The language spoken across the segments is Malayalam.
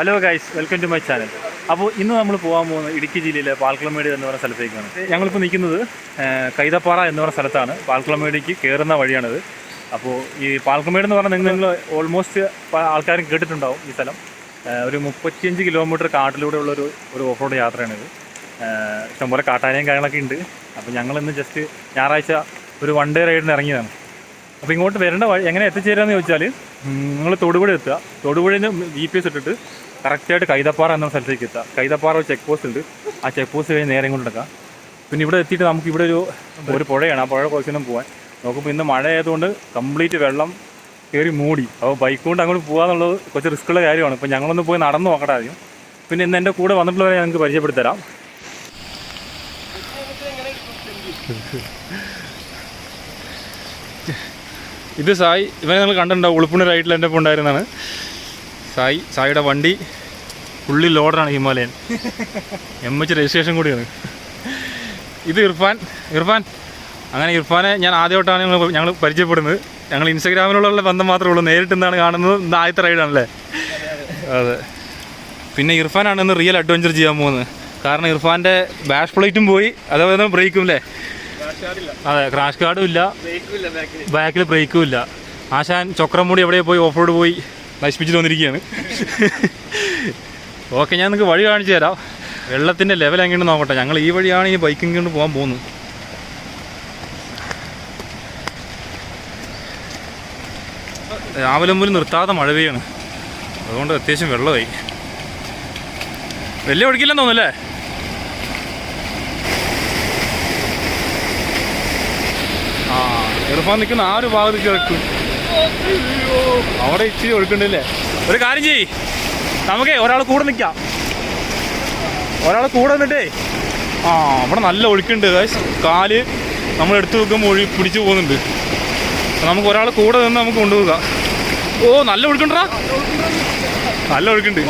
Hello guys, welcome to my channel. അപ്പോൾ ഇന്ന് നമ്മൾ പോകാൻ പോകുന്നത് ഇടുക്കി ജില്ലയിലെ പാൽക്കുളമേട് എന്ന് പറയുന്ന സ്ഥലത്തേക്കാണ്. ഞങ്ങളിപ്പോൾ നിൽക്കുന്നത് കൈതപ്പാറ എന്ന് പറയുന്ന സ്ഥലത്താണ്. പാൽക്കുളമേടിക്ക് കയറുന്ന വഴിയാണിത്. അപ്പോൾ ഈ പാൽക്കുളമേട് എന്ന് പറഞ്ഞാൽ നിങ്ങൾ ഓൾമോസ്റ്റ് ആൾക്കാരും കേട്ടിട്ടുണ്ടാവും ഈ സ്ഥലം. ഒരു 35 കിലോമീറ്റർ കാട്ടിലൂടെ ഉള്ളൊരു ഓഫ് റോഡ് യാത്രയാണിത്. ഇഷ്ടംപോലെ കാട്ടാനയും കാര്യങ്ങളൊക്കെ ഉണ്ട്. അപ്പോൾ ഞങ്ങളിന്ന് ജസ്റ്റ് ഞായറാഴ്ച ഒരു വൺ ഡേ റൈഡിന് ഇറങ്ങിയതാണ്. അപ്പോൾ ഇങ്ങോട്ട് വരേണ്ട വഴി എങ്ങനെ എത്തിച്ചേരാമെന്ന് ചോദിച്ചാൽ, നിങ്ങൾ തൊടുപുഴ എത്തുക. തൊടുപുഴയിൽ നിന്ന് GPS ഇട്ടിട്ട് കറക്റ്റായിട്ട് കൈതപ്പാറ എന്ന സ്ഥലത്തേക്ക് എത്തുക. കൈതപ്പാറ ഒരു ചെക്ക് പോസ്റ്റ് ഉണ്ട്. ആ ചെക്ക് പോസ്റ്റ് കഴിഞ്ഞ് നേരെ കൊണ്ട് എടുക്കാം. പിന്നെ ഇവിടെ എത്തിയിട്ട് നമുക്ക് ഇവിടെ ഒരു പുഴയാണ്. ആ പുഴ കുറച്ചൊന്നും പോകാൻ നോക്കുമ്പോൾ ഇന്ന് മഴ ആയതുകൊണ്ട് കംപ്ലീറ്റ് വെള്ളം കയറി മൂടി. അപ്പോൾ ബൈക്ക് കൊണ്ട് അങ്ങോട്ട് പോകാന്നുള്ളത് കുറച്ച് റിസ്ക്കുള്ള കാര്യമാണ്. ഇപ്പോൾ ഞങ്ങളൊന്ന് പോയി നടന്ന് നോക്കട്ടെ ആദ്യം. പിന്നെ ഇന്ന് എൻ്റെ കൂടെ വന്നിട്ടുള്ളവരെ ഞങ്ങൾക്ക് പരിചയപ്പെടുത്തരാം. ഇത് സായി. ഇവനെ നിങ്ങൾ കണ്ടിട്ടുണ്ടാവും, ഉളുപ്പുണി റൈറ്റിൽ എൻ്റെ ഒപ്പം ഉണ്ടായിരുന്നതാണ് സായിയുടെ വണ്ടി. ഫുള്ളി ലോഡറാണ്, ഹിമാലയൻ MH രജിസ്ട്രേഷൻ കൂടിയാണ്. ഇത് ഇർഫാൻ. അങ്ങനെ ഇർഫാനെ ഞാൻ ആദ്യമായിട്ടാണ് ഞങ്ങൾ പരിചയപ്പെടുന്നത്. ഞങ്ങൾ ഇൻസ്റ്റാഗ്രാമിലുള്ള ബന്ധം മാത്രമേ ഉള്ളൂ, നേരിട്ട് എന്താണ് കാണുന്നത്. ഇന്ന് ആദ്യത്തെ റൈഡാണല്ലേ? അതെ. പിന്നെ ഇർഫാനാണ് ഇന്ന് റിയൽ അഡ്വഞ്ചർ ചെയ്യാൻ പോകുന്നത്. കാരണം ഇർഫാൻ്റെ ബാഷ് പ്ലേറ്റും പോയി, അതേപോലെ ബ്രേക്കും ഇല്ലേ? അതെ, ക്രാഷ് കാർഡും ഇല്ല, ബാക്കിൽ ബ്രേക്കും ഇല്ല. ആശാൻ ചക്രം മൂടി എവിടെ പോയി ഓഫ് റോഡ് പോയി നശിപ്പിച്ചിട്ട് വന്നിരിക്കുകയാണ്. ഓക്കെ, ഞാൻ നിങ്ങൾക്ക് വഴി കാണിച്ചു തരാം. വെള്ളത്തിൻ്റെ ലെവൽ എങ്ങനെ നോക്കട്ടെ. ഞങ്ങൾ ഈ വഴിയാണ് ഈ ബൈക്കിങ് കൊണ്ട് പോകാൻ പോകുന്നത്. രാവിലെ മുതൽ നിർത്താതെ മഴ പെയ്യാണ്. അതുകൊണ്ട് അത്യാവശ്യം വെള്ളമായി. വലിയ ഒഴുക്കില്ലെന്ന് തോന്നുന്നല്ലേ? ആ, ഇർഫാൻ നിൽക്കുന്ന ആ ഒരു ഭാഗത്ത് കിടക്കും. അവിടെ ഇച്ചിരി ഒഴുക്കുണ്ടല്ലേ? ഒരു കാര്യം ചെയ്യ്, നമുക്കേ ഒരാൾ കൂടെ നിൽക്കാം. ഒരാൾ കൂടെ നിന്നിട്ടേ. ആ, അവിടെ നല്ല ഒഴുക്കുണ്ട്. കാല് നമ്മൾ എടുത്തു വെക്കുമ്പോൾ പിടിച്ചു പോകുന്നുണ്ട്. നമുക്ക് ഒരാൾ കൂടെ നിന്ന് നമുക്ക് കൊണ്ടുപോകാം. ഓ, നല്ല ഒഴുക്കുണ്ടാ, നല്ല ഒഴുക്കുണ്ട്.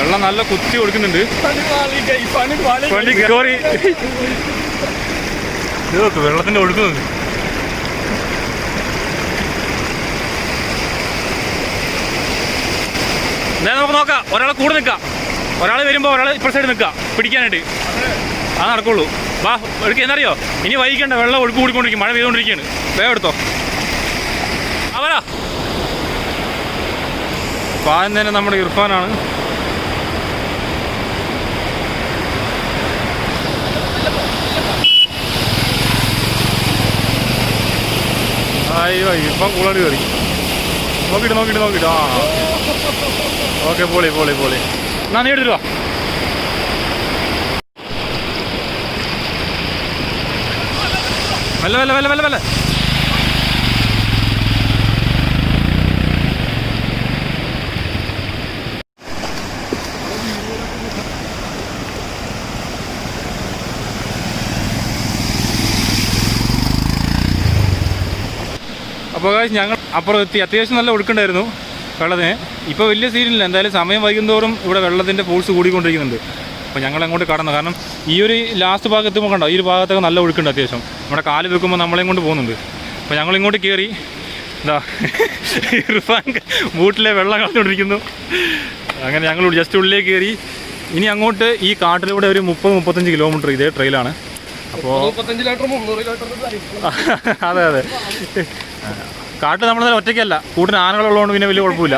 വെള്ളം നല്ല കുത്തി കൊടുക്കുന്നുണ്ട്. വെള്ളത്തിന്റെ ഒഴുക്കുന്നുണ്ട്. എന്തായാലും നമുക്ക് നോക്കാം. ഒരാളെ കൂടെ നിൽക്കാം. ഒരാൾ വരുമ്പോൾ ഒരാൾ ഇപ്പുറ സൈഡ് നിൽക്കാം പിടിക്കാനായിട്ട്. അത് നടക്കുള്ളൂ. വാ, ഒഴുക്ക് എന്നറിയോ? ഇനി വൈകിക്കണ്ട, വെള്ളം ഒഴുക്ക് കൂടിക്കൊണ്ടിരിക്കും. മഴ പെയ്തുകൊണ്ടിരിക്കുകയാണ്. വേഗം എടുത്തോ. അവരാ പാൻ തന്നെ നമ്മുടെ ഇർഫാനാണ്. അയ്യോ, ഇപ്പം കൂളടി കയറി. നോക്കിയിട്ട്. ആ, ഓക്കെ, പൊളി. എന്നാ നീ എടുത്തിട്ട് വാ. വല്ല അപ്പോൾ ഞങ്ങൾ അപ്പുറം എത്തി. അത്യാവശ്യം നല്ല ഒഴുക്കുണ്ടായിരുന്നു വെള്ളത്തിന്. ഇപ്പോൾ വലിയ സീനില്ല. എന്തായാലും സമയം വൈകുന്തോറും ഇവിടെ വെള്ളത്തിൻ്റെ ഫോഴ്സ് കൂടിക്കൊണ്ടിരിക്കുന്നുണ്ട്. അപ്പോൾ ഞങ്ങൾ അങ്ങോട്ട് കടന്നു. കാരണം ഈ ഒരു ലാസ്റ്റ് ഭാഗത്ത് എത്തുമ്പോൾ കണ്ടോ, ഈ ഒരു ഭാഗത്തൊക്കെ നല്ല ഒഴുക്കുണ്ട് അത്യാവശ്യം. നമ്മുടെ കാല് വെക്കുമ്പോൾ നമ്മളെയും കൊണ്ട് പോകുന്നുണ്ട്. അപ്പോൾ ഞങ്ങളിങ്ങോട്ട് കയറി. എന്താ, ഇർഫാൻ ബൂട്ടിലെ വെള്ളം കളഞ്ഞുകൊണ്ടിരിക്കുന്നു. അങ്ങനെ ഞങ്ങൾ ജസ്റ്റ് ഉള്ളിലേക്ക് കയറി. ഇനി അങ്ങോട്ട് ഈ കാട്ടിലൂടെ ഒരു 30-35 കിലോമീറ്റർ ഇതേ ട്രെയിലാണ്. അപ്പോൾ അതെ, കാട്ട് നമ്മളെ ഒറ്റയ്ക്കല്ല, കൂട്ടിന് ആനകളുള്ളതുകൊണ്ട് പിന്നെ വലിയ കുഴപ്പമില്ല.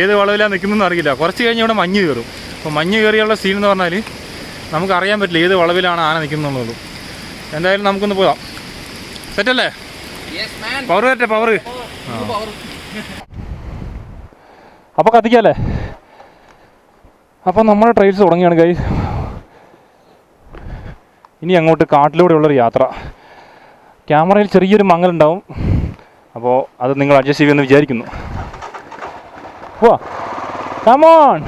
ഏത് വളവിലാണ് നിൽക്കുന്നതെന്ന് അറിയില്ല. കുറച്ച് കഴിഞ്ഞ് ഇവിടെ മഞ്ഞ് കയറും. അപ്പോൾ മഞ്ഞ് കയറിയുള്ള സീൻ എന്ന് പറഞ്ഞാൽ നമുക്കറിയാൻ പറ്റില്ല ഏത് വളവിലാണ് ആന നിൽക്കുന്നുള്ളത്. എന്തായാലും നമുക്കൊന്ന് പോകാം. സെറ്റല്ലേ? പവർ വരട്ടെ, പവർ. അപ്പോൾ കത്തിക്കല്ലേ? അപ്പോൾ നമ്മുടെ ട്രെയിൽസ് തുടങ്ങിയാണ് ഗൈസ്. ഇനി അങ്ങോട്ട് കാട്ടിലൂടെയുള്ളൊരു യാത്ര. ക്യാമറയിൽ ചെറിയൊരു മങ്ങലുണ്ടാവും. അപ്പോൾ അത് നിങ്ങൾ അഡ്ജസ്റ്റ് ചെയ്യുമെന്ന് വിചാരിക്കുന്നു. വാ, കം ഓൺ.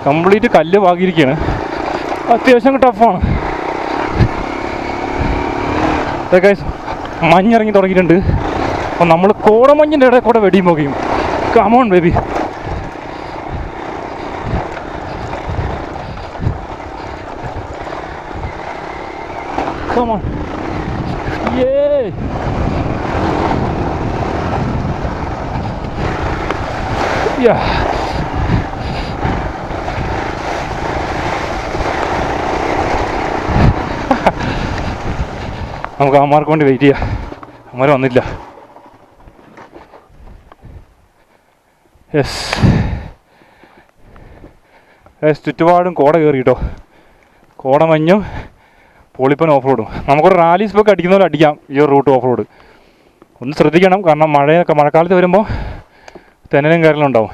കംപ്ലീറ്റ് കല്ല് പാകിയിരിക്കുകയാണ്. അത്യാവശ്യം ടഫാണ്. ഗൈസ് മഞ്ഞിറങ്ങി തുടങ്ങിയിട്ടുണ്ട്. അപ്പം നമ്മൾ കോടമഞ്ഞിൻ്റെ ഇടയിൽ കൂടെ വെടിയും പോകുകയും. Come on baby. Come on. Yay! Yeah. നമുക്ക് അമ്മമാർക്ക് വേണ്ടി വെയിറ്റ് ചെയ്യാം. അമ്മമാർ വന്നില്ല. യെസ് ചുറ്റുപാടും കോട കയറി കേട്ടോ. കോടമഞ്ഞും പൊളിപ്പൻ ഓഫ് റോഡും. നമുക്കൊരു റാലി സ്പെക്ക് അടിക്കുന്ന പോലെ അടിക്കാം ഈ ഒരു റൂട്ട് ഓഫ് റോഡ്. ഒന്ന് ശ്രദ്ധിക്കണം, കാരണം മഴക്കാലത്ത് വരുമ്പോൾ തെന്നലും കയറലും ഉണ്ടാവും.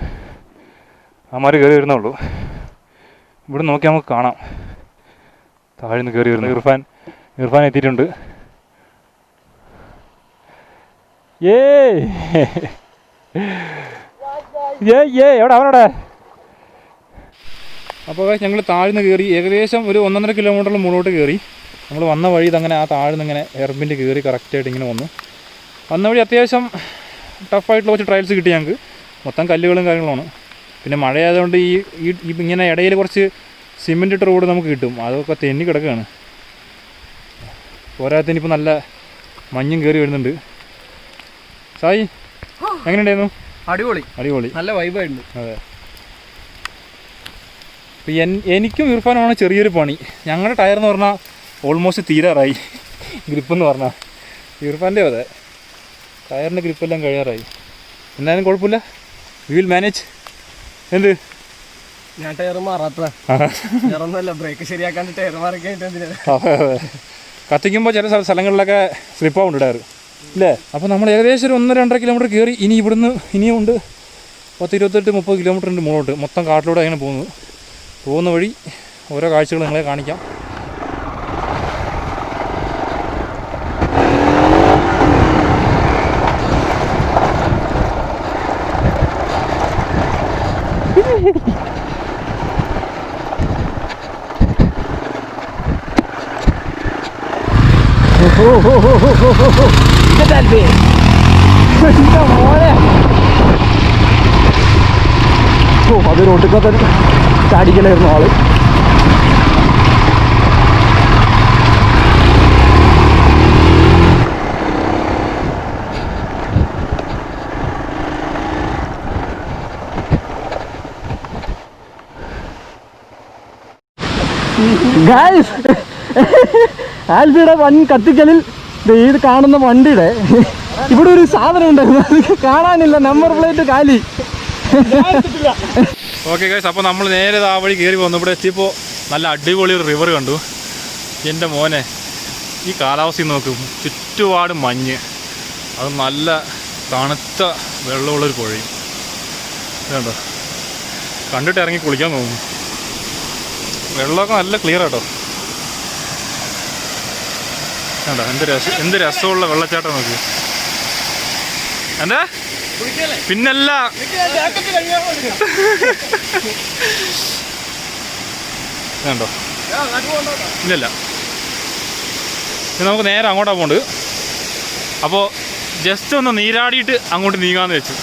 അമ്മമാർ കയറി വരുന്നുള്ളൂ. ഇവിടെ നോക്കി നമുക്ക് കാണാം താഴെ നിന്ന് കയറി വരുന്നു. ഇർഫാൻ എത്തിയിട്ടുണ്ട്. എവിടെ അവനോടെ. അപ്പോൾ ഞങ്ങൾ താഴ്ന്ന് കയറി ഏകദേശം ഒരു 1.5 കിലോമീറ്ററിൽ മുകളിലോട്ട് കയറി. നമ്മൾ വന്ന വഴി ഇതങ്ങനെ ആ താഴ്ന്ന് ഇങ്ങനെ എയർബിൻ്റെ കയറി കറക്റ്റായിട്ട് ഇങ്ങനെ വന്ന വഴി അത്യാവശ്യം ടഫായിട്ടുള്ള കുറച്ച് ട്രയൽസ് കിട്ടി ഞങ്ങൾക്ക്. മൊത്തം കല്ലുകളും കാര്യങ്ങളുമാണ്. പിന്നെ മഴയായതുകൊണ്ട് ഈ ഇങ്ങനെ ഇടയിൽ കുറച്ച് സിമെൻ്റ് ഇട്ട റോഡ് നമുക്ക് കിട്ടും. അതൊക്കെ തെന്നി കിടക്കുകയാണ്. പോരാത്തിന് ഇപ്പോൾ നല്ല മഞ്ഞും കയറി വരുന്നുണ്ട്. സായി എങ്ങനെയുണ്ടായിരുന്നു? അടിപൊളി നല്ല വൈബായിട്ടുണ്ട്. അതെ. ഇപ്പം എനിക്കും ഇർഫാനുമാണ് ചെറിയൊരു പണി. ഞങ്ങളുടെ ടയർ എന്ന് പറഞ്ഞാൽ ഓൾമോസ്റ്റ് തീരാറായി. ഗ്രിപ്പെന്ന് പറഞ്ഞാൽ ഇർഫാൻ്റെ അതെ ടയറിൻ്റെ ഗ്രിപ്പെല്ലാം കഴിയാറായി. എന്തായാലും കുഴപ്പമില്ല, വി വിൽ മാനേജ്. എന്ത് ഞാൻ ടയർ മാറാത്തല്ല ബ്രേക്ക് ശരിയാക്കാണ്ട് ടയർ മാറിക്കഴിഞ്ഞിട്ട്. അതെ കത്തിക്കുമ്പോൾ ചില സ്ഥലങ്ങളിലൊക്കെ സ്ലിപ്പാവുണ്ട് ടയർ ഇല്ലേ. അപ്പോൾ നമ്മൾ ഏകദേശം ഒരു 1-2.5 കിലോമീറ്റർ കയറി. ഇനി ഇവിടുന്ന് ഇനിയും ഉണ്ട് 10-28-30 കിലോമീറ്റർ ഉണ്ട് മുകളോട്ട്. മൊത്തം കാട്ടിലൂടെ അങ്ങനെ പോകുന്ന വഴി ഓരോ കാഴ്ചകൾ നിങ്ങളെ കാണിക്കാം. അതൊരു ഒടുക്കത്തെ ചാടിക്കലായിരുന്നു ആള്. ആൽഫിയുടെ വൻ കത്തിക്കലിൽ ഇത് കാണുന്ന വണ്ടിയുടെ ഇവിടെ ഒരു സാധനം ഉണ്ടായിരുന്നു, അത് കാണാനില്ല. നമ്പർ പ്ലേറ്റ് കാലി. ഓക്കെ ഗൈസ്, അപ്പോൾ നമ്മൾ നേരെ ആ വഴി കയറി വന്നു. ഇവിടെ എത്തിയപ്പോൾ നല്ല അടിപൊളി ഒരു റിവർ കണ്ടു. എൻ്റെ മോനെ ഈ കാലാവസ്ഥ നോക്കും, ചുറ്റുപാട് മഞ്ഞ്, അത് നല്ല തണുത്ത വെള്ളമുള്ളൊരു പുഴയും കണ്ടോ. കണ്ടിട്ട് ഇറങ്ങി കുളിക്കാൻ തോന്നുന്നു. വെള്ളമൊക്കെ നല്ല ക്ലിയർ ആട്ടോ. കണ്ടോ എന്ത് രസമുള്ള വെള്ളച്ചാട്ടം നോക്കി. എന്താ പിന്നല്ല കണ്ടോ. ഇല്ലല്ല, നമുക്ക് നേരെ അങ്ങോട്ടാണ് പോകേണ്ടത്. അപ്പോൾ ജസ്റ്റ് ഒന്ന് നീരാടിയിട്ട് അങ്ങോട്ട് നീങ്ങാന്ന് വെച്ചു.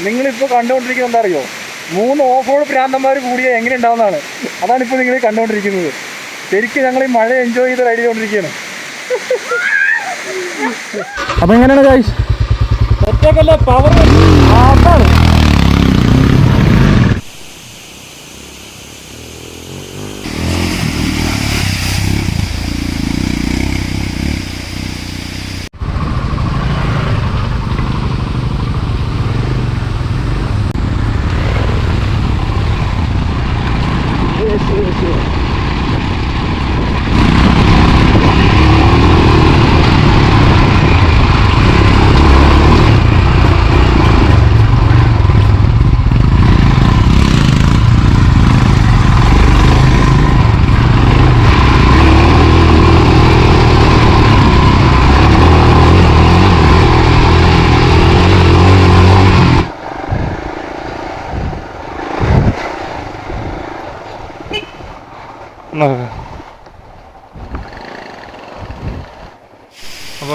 നിങ്ങളിപ്പോൾ കണ്ടുകൊണ്ടിരിക്കുന്നത് എന്താ അറിയോ, 3 ഓഫ് റോഡ് ഭ്രാന്തന്മാർ കൂടിയ എങ്ങനെ ഉണ്ടാവുന്നതാണ്. അതാണിപ്പോൾ നിങ്ങൾ കണ്ടുകൊണ്ടിരിക്കുന്നത്. ശരിക്കും ഞങ്ങൾ ഈ മഴ എൻജോയ് ചെയ്ത് റൈഡ് ചെയ്തുകൊണ്ടിരിക്കുകയാണ്. അപ്പം എങ്ങനെയാണ് ഗൈസ്, ഒറ്റക്കല്ല പവർ അതാണ്.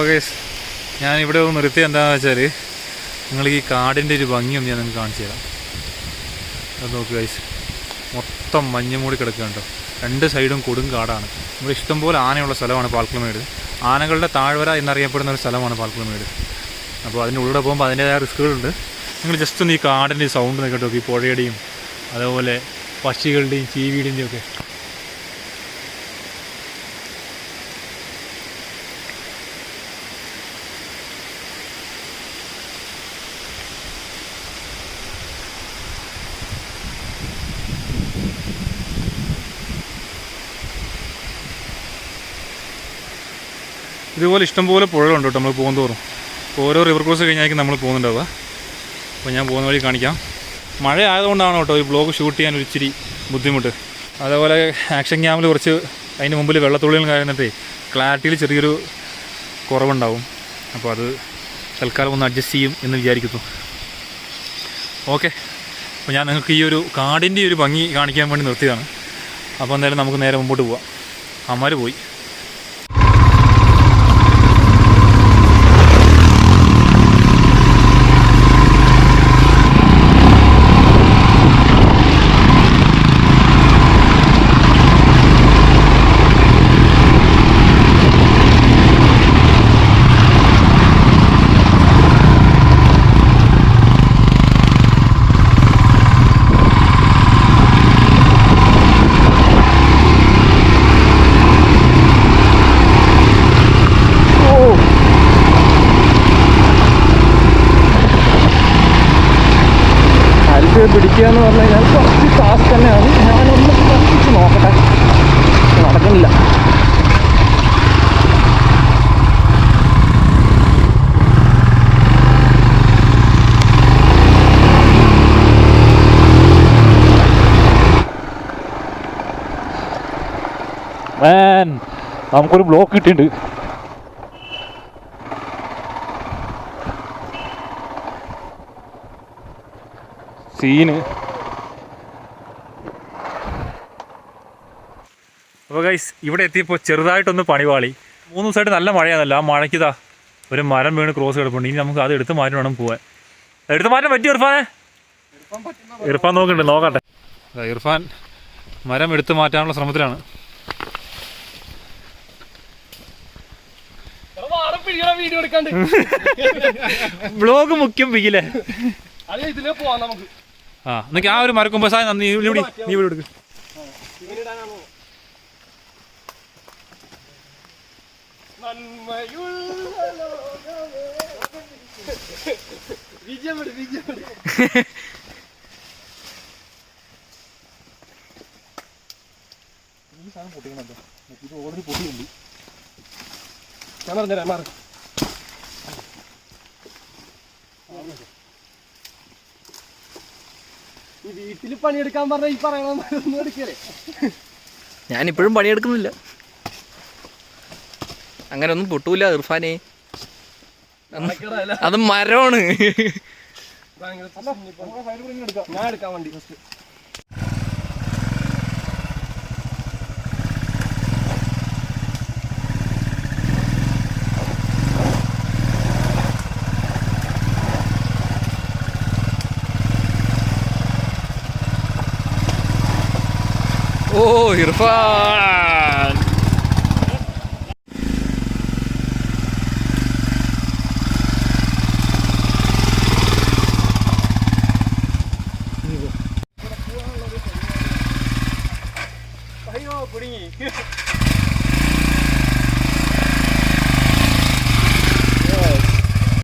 അപ്പോൾ ഗൈസ് ഞാൻ ഇവിടെ ഒന്ന് നിർത്തി എന്താണെന്ന് വെച്ചാൽ നിങ്ങൾ ഈ കാടിൻ്റെ ഒരു ഭംഗിയൊന്നും ഞാൻ നിങ്ങൾക്ക് കാണിച്ചു തരാം. അത് നോക്കുക ഗൈസ്, മൊത്തം മഞ്ഞ് മൂടി കിടക്കുകയുണ്ടോ. 2 സൈഡും കൊടും കാടാണ്. ഇവിടെ ഇഷ്ടംപോലെ ആനയുള്ള സ്ഥലമാണ് പാൽക്കുളമേട്. ആനകളുടെ താഴ്വര എന്നറിയപ്പെടുന്ന ഒരു സ്ഥലമാണ് പാൽക്കുളമേട്. അപ്പോൾ അതിൻ്റെ ഉള്ളിൽ പോകുമ്പോൾ അതിൻ്റേതായ റിസ്ക്കുകളുണ്ട്. നിങ്ങൾ ജസ്റ്റ് ഒന്ന് ഈ കാടിൻ്റെ സൗണ്ട് നോക്കട്ടോ, ഈ പുഴയുടെയും അതേപോലെ പക്ഷികളുടെയും ചീവീടിൻ്റെയും ഒക്കെ. ഇതുപോലെ ഇഷ്ടംപോലെ പുഴകളുണ്ട് കേട്ടോ നമ്മൾ പോകുന്തോറും. ഓരോ റിവർ ക്രോസ് കഴിഞ്ഞായിരിക്കും നമ്മൾ പോകുന്നുണ്ടാവുക. അപ്പോൾ ഞാൻ പോകുന്ന വഴി കാണിക്കാം. മഴ ആയതുകൊണ്ടാണ് കേട്ടോ ഈ വ്ളോഗ് ഷൂട്ട് ചെയ്യാൻ ഒരു ഇച്ചിരി ബുദ്ധിമുട്ട്. അതേപോലെ ആക്ഷൻ ക്യാമിൽ കുറച്ച് അതിന് മുമ്പിൽ വെള്ളത്തുള്ളികൾ കയറുന്നിട്ടേ ക്ലാരിറ്റിയിൽ ചെറിയൊരു കുറവുണ്ടാവും. അപ്പോൾ അത് തൽക്കാലം ഒന്ന് അഡ്ജസ്റ്റ് ചെയ്യും എന്ന് വിചാരിക്കുന്നു. ഓക്കെ, അപ്പോൾ ഞാൻ നിങ്ങൾക്ക് ഈ ഒരു കാടിൻ്റെ ഒരു ഭംഗി കാണിക്കാൻ വേണ്ടി നിർത്തിയതാണ്. അപ്പോൾ എന്തായാലും നമുക്ക് നേരെ മുമ്പോട്ട് പോവാം. അമ്മമാർ പോയി. പിടിക്കുക എന്ന് പറഞ്ഞു കഴിഞ്ഞാൽ കുറച്ച് ടാസ്ക് തന്നെയാണ്. ഞാനൊന്ന് കുറച്ച് നോക്കട്ടെ, നടക്കുന്നില്ല. നമുക്കൊരു ബ്ലോക്ക് കിട്ടിയിട്ടുണ്ട്. സീന്. അപ്പോൾ ഗൈസ് ഇവിടെ എത്തിയപ്പോൾ ചെറുതായിട്ടൊന്ന് പണിപാളി. 3 ദിവസമായിട്ട് നല്ല മഴയാണല്ലോ. ആ മഴയ്ക്കിതാ ഒരു മരം വീണ് ക്രോസ് കിടപ്പുണ്ട്. ഇനി നമുക്ക് അത് എടുത്ത് മാറ്റി വേണം പോകാൻ. എടുത്ത് മാറ്റാൻ പറ്റുമോ ഇർഫാനെ? ഇർഫാൻ നോക്കട്ടെ. ഇർഫാൻ മരം എടുത്ത് മാറ്റാനുള്ള ശ്രമത്തിലാണ്. ബ്ലോഗ് മുഖ്യം പിക്കില്ലേ? ആ എന്നൊക്കെ ആ ഒരു മരക്കൊമ്പ സാധനം നീ ഇവിടെ എടുക്ക്. ഞാൻ പറഞ്ഞുതരാം, മാറി. ഈ വീട്ടിൽ പണിയെടുക്കാൻ പറഞ്ഞ ഈ പറയണൊന്നും എടുക്കല്ലേ? ഞാനിപ്പോഴും പണിയെടുക്കുന്നില്ല. അങ്ങനെ ഒന്നും പൊട്ടൂല ഇർഫാനെ, അത് മരമാണ്. ഞാൻ എടുക്കാൻ വേണ്ടി ഫസ്റ്റ് ഓ ഇർഫാൻ.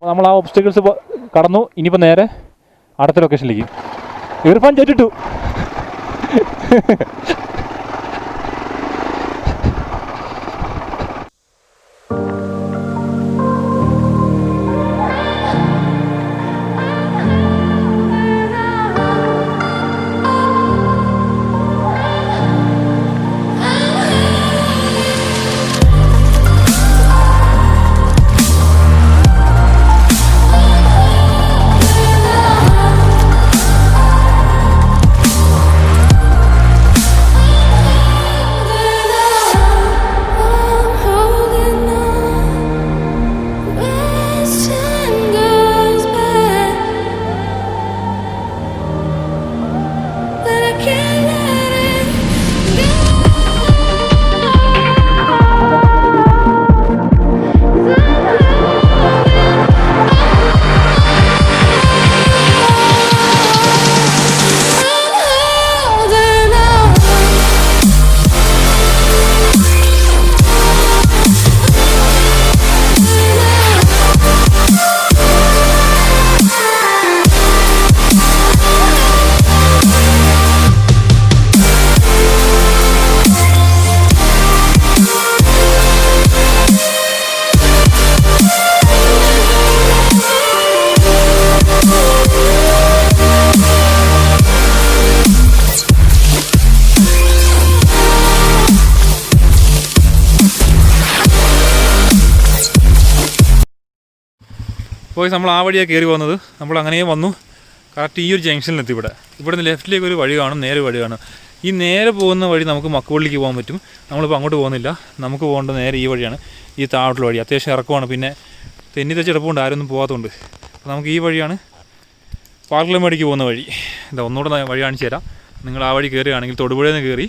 നമ്മൾ ആ ഒബ്സ്റ്റക്കിൾസ് കടന്നു. ഇനിയിപ്പോൾ നേരെ അടുത്ത ലൊക്കേഷനിലേക്ക്. ഇർഫാൻ ചേട്ടിട്ടു. പോയി നമ്മൾ ആ വഴിയാണ് കയറി പോകുന്നത്. നമ്മൾ അങ്ങനെ വന്നു കറക്റ്റ് ഈ ഒരു ജംഗ്ഷനിലെത്തി. ഇവിടെ നിന്ന് ലെഫ്റ്റിലേക്ക് ഒരു വഴി കാണും, നേരെ വഴി കാണും. ഈ നേരെ പോകുന്ന വഴി നമുക്ക് മക്കുവള്ളിക്ക് പോകാൻ പറ്റും. നമ്മളിപ്പോൾ അങ്ങോട്ട് പോകുന്നില്ല, നമുക്ക് പോകേണ്ടത് നേരെ ഈ വഴിയാണ്, ഈ താഴോട്ടുള്ള വഴി. അത്യാവശ്യം ഇറക്കമാണ്, പിന്നെ തെന്നി തെച്ചെടുപ്പുണ്ട്, ആരൊന്നും പോകാത്തതുകൊണ്ട്. അപ്പോൾ നമുക്ക് ഈ വഴിയാണ് പാൽക്കുളമേടിക്ക് പോകുന്ന വഴി. ഇതാ ഒന്നുകൂടെ വഴി കാണിച്ചു തരാം. നിങ്ങൾ ആ വഴി കയറുകയാണെങ്കിൽ തൊടുപുഴയിൽ നിന്ന് കയറി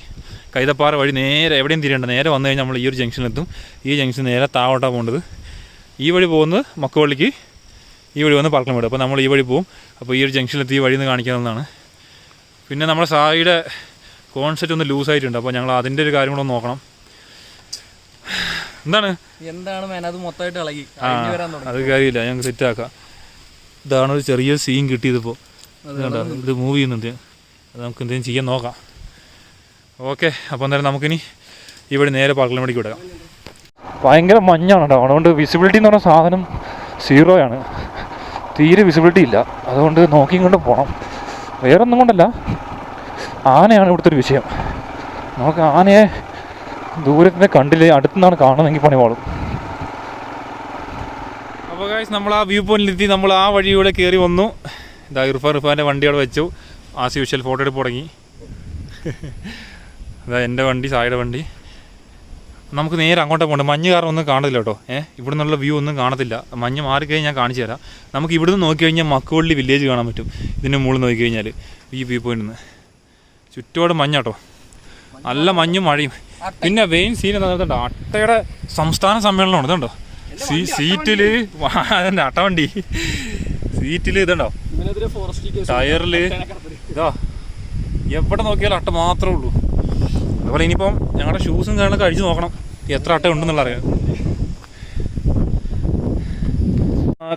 കൈതപ്പാറ വഴി നേരെ എവിടെയും തിരിയേണ്ട, നേരെ വന്നു കഴിഞ്ഞാൽ നമ്മൾ ഈ ഒരു ജംഗ്ഷനിലെത്തും. ഈ ജംഗ്ഷൻ നേരെ താഴോട്ടാണ് പോകേണ്ടത്. ഈ വഴി പോകുന്നത് മക്കുവള്ളിക്ക്, ഈ വഴി വന്ന് പാൽക്കുളമേട്. അപ്പോൾ നമ്മൾ ഈ വഴി പോകും. അപ്പോൾ ഈ ഒരു ജംഗ്ഷനിലെത്തി ഈ വഴി നിന്ന് കാണിക്കാവുന്നതാണ്. പിന്നെ നമ്മുടെ സായിയുടെ കോൺസെപ്റ്റ് ഒന്ന് ലൂസായിട്ടുണ്ട്. അപ്പോൾ ഞങ്ങൾ അതിൻ്റെ ഒരു കാര്യം കൂടെ ഒന്ന് നോക്കണം. എന്താണ് മേന അത് മൊത്തമായിട്ട് ഇളകി അത് കാര്യമില്ല, ഞങ്ങൾക്ക് സെറ്റാക്കാം. ഇതാണ് ഒരു ചെറിയൊരു സീൻ കിട്ടിയതിപ്പോൾ. കണ്ടോ, ഇത് മൂവ് ചെയ്യുന്നുണ്ട്. അത് നമുക്ക് എന്തെങ്കിലും ചെയ്യാൻ നോക്കാം. ഓക്കെ, അപ്പോൾ എന്തായാലും നമുക്കിനി ഇവിടെ നേരെ പാൽക്കുളമേടിക്ക് വിടാം. ഭയങ്കര മഞ്ഞാണ് കേട്ടോ. അതുകൊണ്ട് വിസിബിലിറ്റി എന്ന് പറഞ്ഞ സാധനം 0 തീരെ വിസിബിലിറ്റി ഇല്ല. അതുകൊണ്ട് നോക്കിയും കൊണ്ട് പോകണം. വേറെ ഒന്നും കൊണ്ടല്ല, ആനയാണ് ഇവിടുത്തെ ഒരു വിഷയം. നമുക്ക് ആനയെ ദൂരത്തിനെ കണ്ടില്ലേ, അടുത്തുനിന്നാണ് കാണുന്നതെങ്കിൽ പണി പാടും. അപ്പോൾ ഗൈസ് നമ്മൾ ആ വ്യൂ പോയിന്റിലെത്തി. നമ്മൾ ആ വഴിയൂടെ കയറി വന്നു. ഇതാ ഇർഫാൻ്റെ വണ്ടി അവിടെ വെച്ചു. ആസ് യൂഷ്വൽ ഫോട്ടോ എടുപ്പ് തുടങ്ങി. അതാ എൻ്റെ വണ്ടി, സായിയുടെ വണ്ടി. നമുക്ക് നേരെ അങ്ങോട്ട് പോകണ്ട. മഞ്ഞ് കാരണം ഒന്നും കാണത്തില്ല കേട്ടോ. ഇവിടെ നിന്നുള്ള വ്യൂ ഒന്നും കാണത്തില്ല. മഞ്ഞ് മാറിക്കഴിഞ്ഞാൽ ഞാൻ കാണിച്ചു തരാം. നമുക്ക് ഇവിടുന്ന് നോക്കിക്കഴിഞ്ഞാൽ മക്കുവള്ളി വില്ലേജ് കാണാൻ പറ്റും. ഇതിൻ്റെ മുകളിൽ നോക്കിക്കഴിഞ്ഞാൽ ഈ വ്യൂ പോയിന്റിൽ നിന്ന് ചുറ്റോട് മഞ്ഞാട്ടോ, നല്ല മഞ്ഞും മഴയും. പിന്നെ വെയിൻ സീൻ എന്താ, അട്ടയുടെ സംസ്ഥാന സമ്മേളനമാണ്. ഇതുണ്ടോ സീറ്റിൽ, അതന്നെ അട്ടവണ്ടി സീറ്റിൽ, ഇതുണ്ടോ ടയറിൽ, ഇതാ എവിടെ നോക്കിയാലും അട്ട മാത്രമേ ഉള്ളൂ. അതുപോലെ ഇനിയിപ്പം ഞങ്ങളുടെ ഷൂസും കാര്യങ്ങളൊക്കെ അഴിച്ച് നോക്കണം എത്ര അട്ട ഉണ്ടെന്നുള്ള അറിയാം.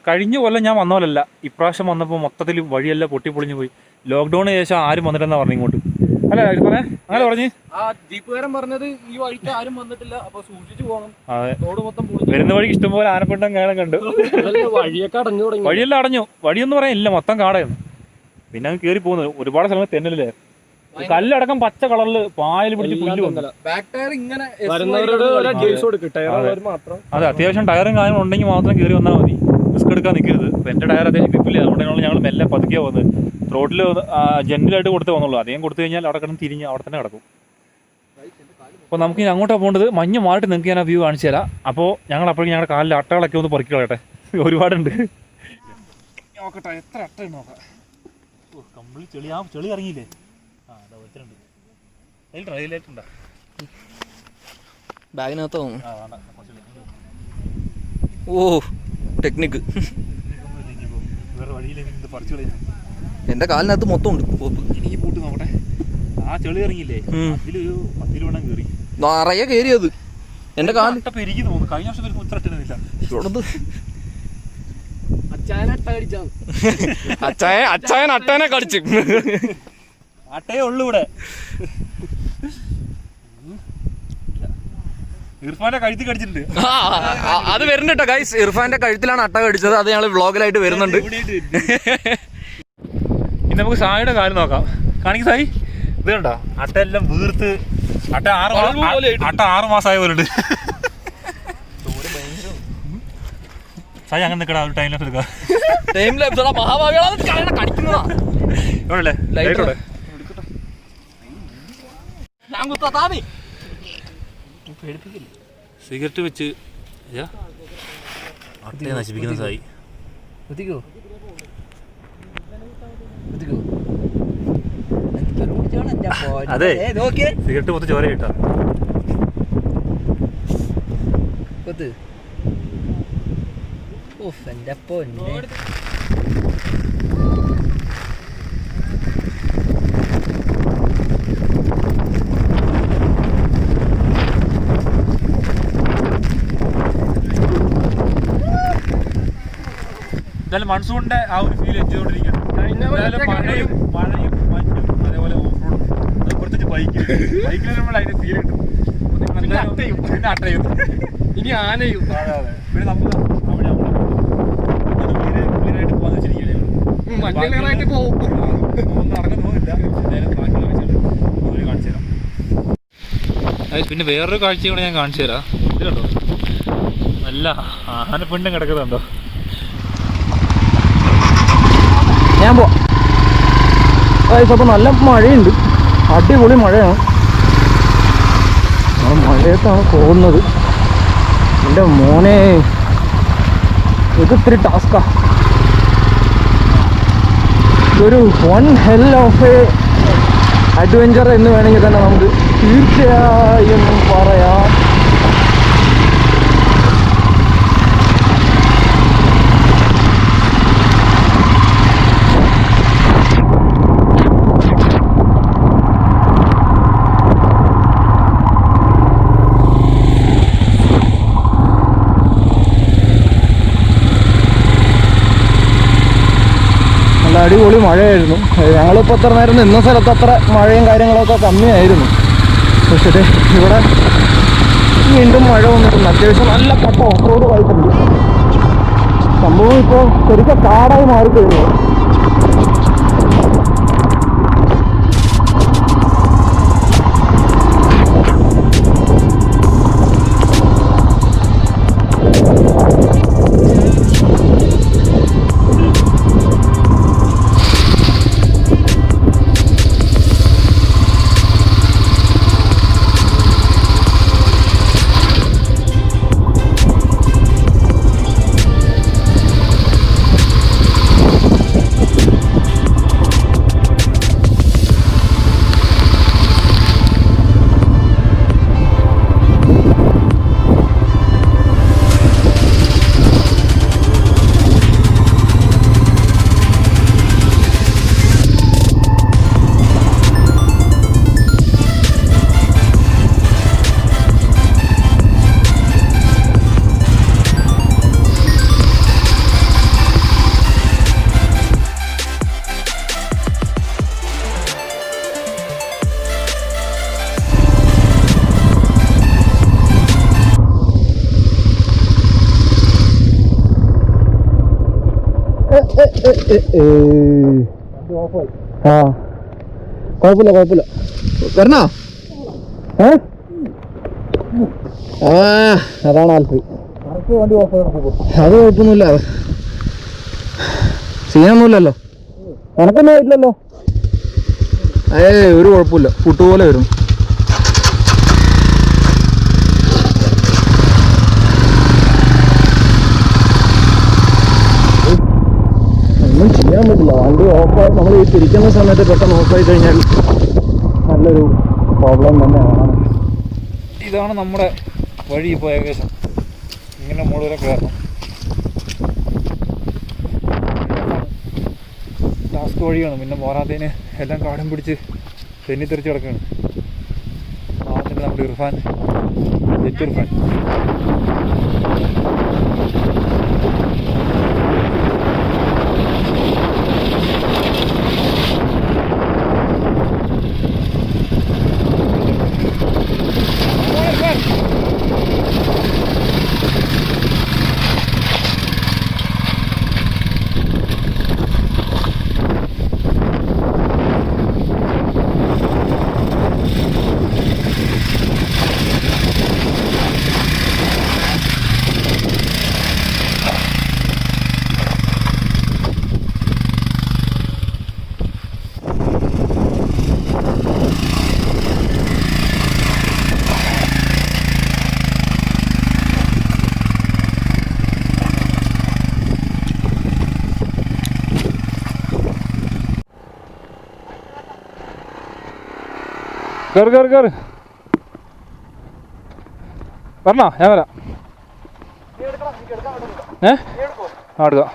കഴിഞ്ഞ കൊല്ലം ഞാൻ വന്ന പോലല്ല, ഇപ്രാവശ്യം വന്നപ്പോൾ മൊത്തത്തിൽ വഴിയെല്ലാം പൊട്ടിപ്പൊളിഞ്ഞു പോയി. ലോക്ക്ഡൗണിന് ശേഷം ആരും വന്നിട്ടെന്നാ പറഞ്ഞു ഇങ്ങോട്ട്. അല്ല അങ്ങനെ പറഞ്ഞ് ജീപ്പുകാരൻ പറഞ്ഞത് ഈ വഴിക്ക് ആരും വന്നിട്ടില്ല, അപ്പൊ സൂക്ഷിച്ചു പോകണം. അതെ, റോഡ് മൊത്തം വരുന്ന വഴിക്ക് ഇഷ്ടംപോലെ ആനപ്പിണ്ടം കാണാൻ കണ്ടു. വഴിയൊക്കെ അടഞ്ഞു തുടങ്ങി. വഴിയെല്ലാം അടഞ്ഞു, വഴിയൊന്നും പറയാനില്ല, മൊത്തം കാടായിരുന്നു. പിന്നെ അങ്ങ് കയറി പോകുന്നത് ഒരുപാട് സ്ഥലങ്ങൾ തെന്നലല്ലേ, കല്ലടക്കം പച്ച കളറിൽ പായൽ പിടിച്ച് പുല്ല് വന്നു. അതെ, അത്യാവശ്യം ടയറും കാര്യങ്ങളും ഉണ്ടെങ്കിൽ മാത്രം കയറി വന്നാൽ മതി, റിസ്ക് എടുക്കാൻ നിൽക്കരുത്. അപ്പോൾ എൻ്റെ ടയർ അത്യാവശ്യം ഗ്രിപ്പില്ല, അതുകൊണ്ടാണ് ഞങ്ങൾ മെല്ലെ പതുക്കിയാണ് വന്നത്. റോഡിൽ ജനലായിട്ട് കൊടുത്ത് വന്നുള്ളൂ. അധികം കൊടുത്തു കഴിഞ്ഞാൽ അവിടെ കിടന്ന് തിരിഞ്ഞ് അവിടെ തന്നെ കിടക്കും. അപ്പോൾ നമുക്ക് ഇനി അങ്ങോട്ടാണ് പോകേണ്ടത്. മഞ്ഞ് മാറിയിട്ട് നിങ്ങൾക്ക് ഞാൻ ആ വ്യൂ കാണിച്ചു തരാം. അപ്പോൾ ഞങ്ങൾ അപ്പോഴേക്കും ഞങ്ങളുടെ കാലിൽ അട്ടകളൊക്കെ ഒന്ന് പൊറുക്കി കളയട്ടെ, ഒരുപാടുണ്ട്. നോക്കട്ടെ എത്ര അട്ട നോക്കാം. ഓ കംപ്ലീറ്റ് ചെളി, ആ ചെളി ഇറങ്ങിയില്ലേ. ആ അതാ വെച്ചിട്ടുണ്ട്. റെയിലായിട്ടുണ്ടോ ബാഗിനകത്തോ? ആ വേണ്ട, ഓ ടെക്നിക്ക്. വേറെ വഴിയിലേക്ക് ഇത് പറിച്ചു കളയാം. എൻ്റെ കാലിനകത്ത് മൊത്തം ഉണ്ട്. എനിക്ക് പൂട്ട് നോക്കട്ടെ. ആ ചെളി ഇറങ്ങിയില്ലേ, അതിലൊരു 10 രൂപ കയറി നിറയെ കയറിയത്. എൻ്റെ കാലിൽ പെരുകി തോന്നുന്നു. കഴിഞ്ഞ വർഷം ഒരു ഉത്തരട്ടില്ല. അച്ചായൻ അട്ടനെ കടിച്ചു. അട്ടയേ ഉള്ളു ഇവിടെ. ഇർഫാന്റെ കഴുത്തിൽ കടിച്ചിട്ടുണ്ട്. അത് വരുന്നുണ്ട് കേട്ടോ ഗൈസ്. ഇർഫാന്റെ കഴുത്തിലാണ് അട്ട കടിച്ചത്. അത് ഞങ്ങൾ വ്ളോഗിലായിട്ട് വരുന്നുണ്ട്. ഇനി നമുക്ക് സായിയുടെ കാര്യം നോക്കാം. കാണിക്ക് സായി, ഇത് കണ്ടോ അട്ട എല്ലാം വീർത്ത്. അട്ട 6 മാസമായ പോലുണ്ട്. സായി അങ്ങനെ നിൽക്കടാ, ഒരു ടൈം ലാപ്സ് എടുക്കാം. സിഗരറ്റ് വെച്ച് അട്ടയെ നശിപ്പിക്കുന്ന സായി. അതെ, സിഗരറ്റ് പൊത്ത് ചോര കിട്ടാ. എന്തായാലും മൺസൂണിന്റെ ആ ഒരു ഫീൽ എൻജോയ് ചെയ്തോണ്ടിരിക്കുകയാണ്. മഴയും മഞ്ഞും അതേപോലെ ഓഫ് റോഡും, അത് പ്രത്യേകിച്ച് ബൈക്കിൽ നമ്മൾ അതിന്റെ ഫീൽ കിട്ടും. പിന്നെ അട്ടയും ഇനി ആനയും. അതെ അതെ. പിന്നെ നമുക്ക് അവിടെ ക്ലീനായിട്ട് പോകാന്ന് വെച്ചിരിക്കുകയാണ്. പോകും, ഒന്നും നടക്കുന്നു പോകില്ല. എന്തായാലും ബാക്കിയുള്ള കാഴ്ചകൾ കാണിച്ചു തരാം. പിന്നെ വേറൊരു കാഴ്ചയും കൂടെ ഞാൻ കാണിച്ചു തരാം. ഇത് കണ്ടോ, നല്ല ആനപ്പിണ്ടം കിടക്കുന്നുണ്ടോ. ഞാൻ പോവാം. അപ്പോൾ നല്ല മഴയുണ്ട്, അടിപൊളി മഴയാണ്. നമ്മൾ മഴയത്താണ് പോകുന്നത്. എൻ്റെ മോനെ, ഇത് ഇത്തിരി ടാസ്കാ. ഇതൊരു one hell of a adventure എന്ന് വേണമെങ്കിൽ തന്നെ നമുക്ക് തീർച്ചയായും പറയാം. നല്ല അടിപൊളി മഴയായിരുന്നു. ഞങ്ങളിപ്പോൾ എത്ര നേരം നിന്ന സ്ഥലത്ത് അത്ര മഴയും കാര്യങ്ങളൊക്കെ കമ്മിയായിരുന്നു. പക്ഷേ ഇവിടെ വീണ്ടും മഴ വന്നിട്ടുണ്ട്. അത്യാവശ്യം നല്ല കട്ട ഓഫ് റോഡ് ആയിട്ടുണ്ട്. സംഭവം ഇപ്പോൾ ശരിക്കും കാടായി മാറിക്കഴിഞ്ഞു. ആ കുഴപ്പമില്ല വരണോ? അതാണ് ആൽഫി. അത് കുഴപ്പമൊന്നുമില്ല, സീനൊന്നുമില്ലല്ലോ. കണക്കൊന്നും ആയിട്ടില്ലല്ലോ. ഒരു കുഴപ്പമില്ല, പുട്ടുപോലെ വരും. ഒന്നും ചെയ്യാൻ പറ്റില്ല. വണ്ടി ഓഫായി നമ്മൾ ഈ തിരിക്കുന്ന സമയത്ത് പെട്ടെന്ന് ഓഫായി കഴിഞ്ഞാൽ നല്ലൊരു പ്രോബ്ലം തന്നെയാണ്. ഇതാണ് നമ്മുടെ വഴി. ഇപ്പോൾ ഏകദേശം ഇങ്ങനെ മുകളിൽ കയറണം. ടാസ്ക് വഴിയാണ്. പിന്നെ പോരാത്തതിന് എല്ലാം കാടും പിടിച്ച് തെന്നിത്തെറിച്ച് കിടക്കുകയാണ്. ആദ്യത്തെ നമ്മുടെ ഇർഫാൻ, ജെറ്റ് ഇർഫാൻ. കയറ് വരണോ? ഞാൻ വരാം. എടുക്കാം.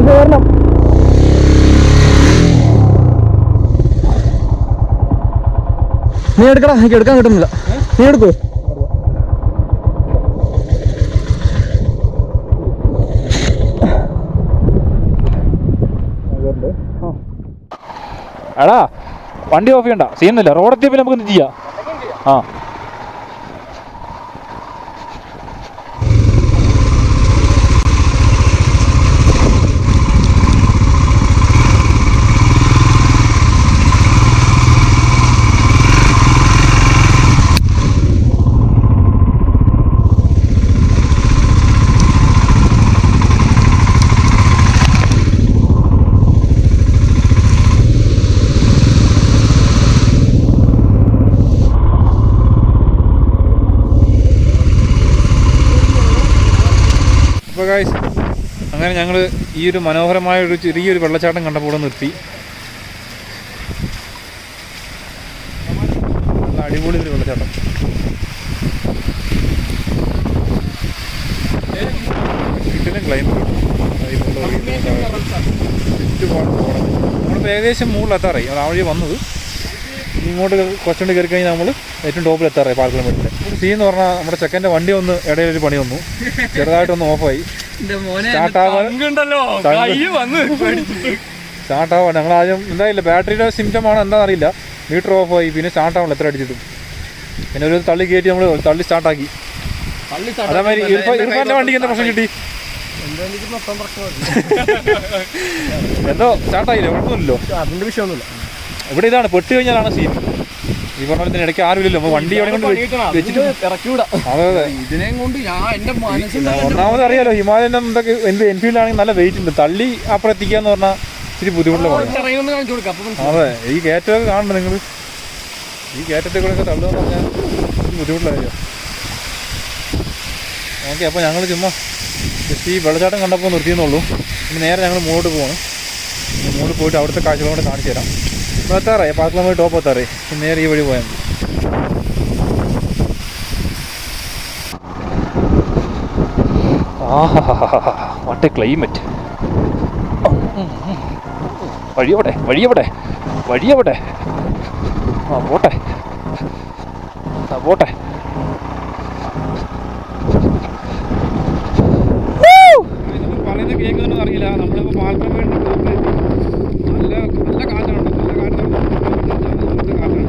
വരണം. നീ എടുക്കടാ, എനിക്ക് എടുക്കാൻ കിട്ടുന്നില്ല. നീ എടുക്കൂ. എടാ വണ്ടി ഓഫ് ചെയ്യണ്ട, ചെയ്യുന്നില്ല. റോഡെത്തിയപ്പോൾ നമുക്ക് എന്ത് ചെയ്യാം? ആ അങ്ങനെ ഞങ്ങൾ ഈ ഒരു മനോഹരമായ ഒരു ചെറിയൊരു വെള്ളച്ചാട്ടം കണ്ടപ്പോൾ ഇവിടെ നിർത്തി. നല്ല അടിപൊളി ഒരു വെള്ളച്ചാട്ടം. കിട്ടുന്ന ക്ലൈമറ്റ് ചുറ്റുപാട് പോകണം. നമ്മളിപ്പോൾ ഏകദേശം മുകളിലെത്താറായി. അത് ആ വഴി വന്നത്. ഇങ്ങോട്ട് കുറച്ചുകൊണ്ട് കയറി കഴിഞ്ഞാൽ നമ്മൾ ഏറ്റവും ടോപ്പിൽ എത്താറായി പാർക്കിലോമീറ്ററിൽ. സീ എന്ന് പറഞ്ഞാൽ നമ്മുടെ ചെക്കൻ്റെ വണ്ടി ഒന്ന് ഇടയിലൊരു പണി വന്നു, ചെറുതായിട്ടൊന്ന് ഓഫായി. സ്റ്റാർട്ടാവാൻ ഞങ്ങൾ ആദ്യം എന്തായില്ല, ബാറ്ററിയുടെ സിംറ്റമാണ് എന്താണെന്ന് അറിയില്ല. മീറ്റർ ഓഫായി, പിന്നെ സ്റ്റാർട്ടാവില്ല എത്ര അടിച്ചിട്ടും. പിന്നെ ഒരു തള്ളി കയറ്റി നമ്മൾ തള്ളി സ്റ്റാർട്ടാക്കി. അതേമാതിരി ഇർഫാൻ്റെ വണ്ടിക്ക് എന്താ പ്രശ്നം കിട്ടി? എന്തോ സ്റ്റാർട്ടായില്ലേ, കുഴപ്പമൊന്നുമില്ലല്ലോ, അതിൻ്റെ വിഷയമൊന്നുമില്ല. ഇവിടെ ഇതാണ് പെട്ട് കഴിഞ്ഞാലാണ് സീൻ. ഈ പറഞ്ഞ പോലെ ഇടയ്ക്ക് ആരുമില്ലല്ലോ, നമ്മൾ വണ്ടി അവിടെ കൊണ്ട് വെച്ചിട്ട് ഇറക്കിവിടാ. അതെ അതെ, ഇതിനെ കൊണ്ട് ഒന്നാമത് അറിയാലോ, ഹിമാലയൻ എന്തൊക്കെ എൻഫീൽഡ് ആണെങ്കിൽ നല്ല വെയിറ്റ് ഉണ്ട്. തള്ളി അപ്പുറം എത്തിക്കാന്ന് പറഞ്ഞാൽ ഇച്ചിരി ബുദ്ധിമുട്ടുള്ള പണിയാണ്. അതെ, ഈ കയറ്റമൊക്കെ കാണണ്ട നിങ്ങൾ. ഈ കയറ്റത്തെ കൂടെ ഒക്കെ തള്ളുകയെന്ന് പറഞ്ഞാൽ ബുദ്ധിമുട്ടുള്ള കാര്യമാണ്. ഓക്കെ, അപ്പോൾ ഞങ്ങൾ ചുമ്മാ ജസ്റ്റ് ഈ വെള്ളച്ചാട്ടം കണ്ടപ്പോൾ നിർത്തിയെന്നുള്ളൂ. ഇനി നേരെ ഞങ്ങൾ മുകളിലോട്ട് പോകണം. മുകളിൽ പോയിട്ട് അവിടുത്തെ കാഴ്ചകൾ കൂടെ കാണിച്ചു തരാം. ഇപ്പോൾ എത്താറായി, പാർക്കിലോമീറ്റർ ടോപ്പ് എത്താറായി. നേരെ ഈ വഴി പോയാൽ മതി. What a climate. വഴിയവിടെ വഴിയവിടെ വഴിയവിടെ. ആ പോട്ടെ പോട്ടെ. പറയുന്നത് കേൾക്കുന്നൊന്നും അറിയില്ല. നമ്മളിപ്പോൾ പാൽക്കമേടിൻ്റെ ടോപ്പ് നല്ല നല്ല കാറ്റാണ്. നല്ല കാറ്റാണ്, നല്ല കാറ്റാണ്.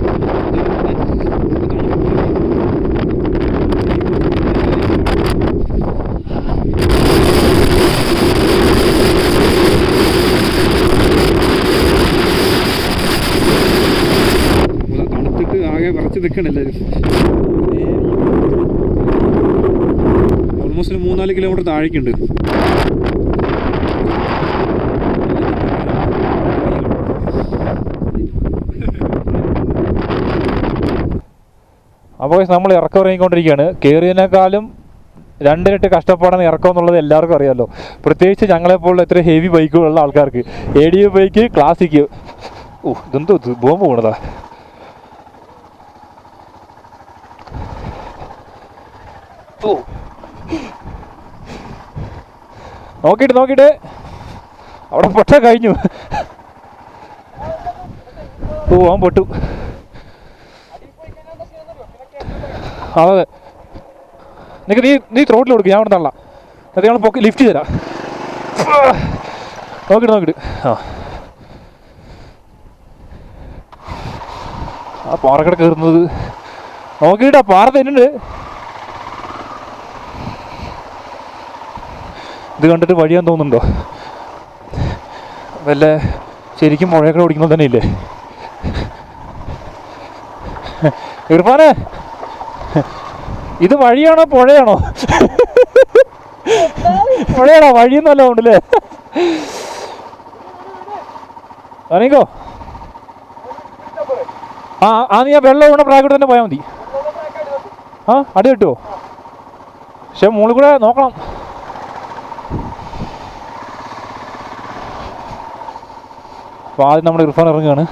തണുത്തിട്ട് ആകെ വിറച്ച് നിൽക്കണം എല്ലാവരും. ഓൾമോസ്റ്റ് ഒരു 3-4 കിലോമീറ്റർ താഴേക്കുണ്ട്. അപ്പോൾ നമ്മൾ ഇറക്കം ഇറങ്ങിക്കൊണ്ടിരിക്കുകയാണ്. കയറിയതിനേക്കാളും 2 ഇരട്ടി കഷ്ടപ്പാടാണ് ഇറക്കം എന്നുള്ളത് എല്ലാവർക്കും അറിയാമല്ലോ. പ്രത്യേകിച്ച് ഞങ്ങളെപ്പോലുള്ള എത്ര ഹെവി ബൈക്കുകളുള്ള ആൾക്കാർക്ക്. ADV bike, classic. ഇതെന്തോ ബോംബ് പോണതാ. നോക്കിയിട്ട് അവിടെ പൊട്ട കഴിഞ്ഞു. അവൻ പൊട്ടു. അതെ, നീ ത്രോട്ടിൽ കൊടുക്കും, ഞാൻ അവിടെ തള്ളാം. അത് ഞങ്ങൾ പൊക്കി ലിഫ്റ്റ് തരാം. നോക്കിയിട്ട് ആ പാറക്കട കയറുന്നത് നോക്കിയിട്ടാ. പാറ തന്നെയുണ്ട്. ഇത് കണ്ടിട്ട് വഴിയാൻ തോന്നുന്നുണ്ടോ? വല്ല ശരിക്കും മുഴയൊക്കെ ഓടിക്കുന്നത് തന്നെ ഇല്ലേ? ഇർഫാനെ, ഇത് വഴിയാണോ പുഴയാണോ? പുഴയാണോ? വഴിയൊന്നുമല്ല ഉണ്ടല്ലേ? അറിയിക്കോ? നീ ആ വെള്ളം വീണ പ്രായക്കൂടെ തന്നെ പോയാൽ മതി. അടി കിട്ടുമോ? പക്ഷെ മുകളിൽ കൂടെ നോക്കണം. അപ്പോൾ ആദ്യം നമ്മുടെ ഇർഫാൻ ഇറങ്ങുകയാണ്.